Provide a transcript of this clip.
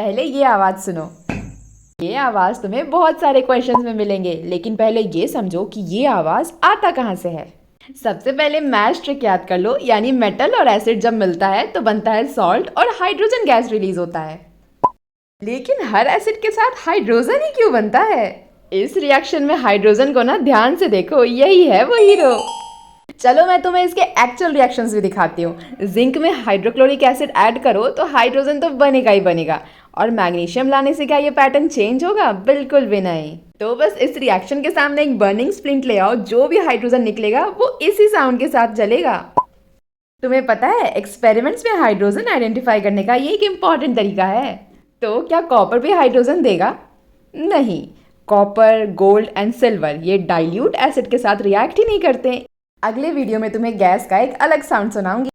पहले ये आवाज सुनो। ये आवाज तुम्हें बहुत सारे क्वेश्चंस में मिलेंगे, लेकिन पहले ये समझो कि ये आवाज आता कहाँ से है। सबसे पहले मैच ट्रिक याद कर लो, यानी मेटल और एसिड जब मिलता है तो बनता है सॉल्ट और हाइड्रोजन गैस रिलीज होता है। लेकिन हर एसिड के साथ हाइड्रोजन ही क्यों बनता है? इस रिएक्शन में हाइड्रोजन को ना ध्यान से देखो, यही है वो हीरो। चलो मैं तुम्हें इसके एक्चुअल रिएक्शंस भी दिखाती हूँ। जिंक में हाइड्रोक्लोरिक एसिड ऐड करो तो हाइड्रोजन तो बनेगा ही बनेगा, और मैग्नीशियम लाने से क्या ये पैटर्न चेंज होगा? बिल्कुल भी नहीं। तो बस इस रिएक्शन के सामने एक बर्निंग स्प्लिंट ले आओ, जो भी हाइड्रोजन निकलेगा वो इसी साउंड के साथ जलेगा। तुम्हें पता है एक्सपेरिमेंट्स में हाइड्रोजन आइडेंटिफाई करने का ये एक इम्पॉर्टेंट तरीका है। तो क्या कॉपर भी हाइड्रोजन देगा? नहीं, कॉपर, गोल्ड एंड सिल्वर ये डाइल्यूट एसिड के साथ रिएक्ट ही नहीं करते। अगले वीडियो में तुम्हें गैस का एक अलग साउंड सुनाऊंगी।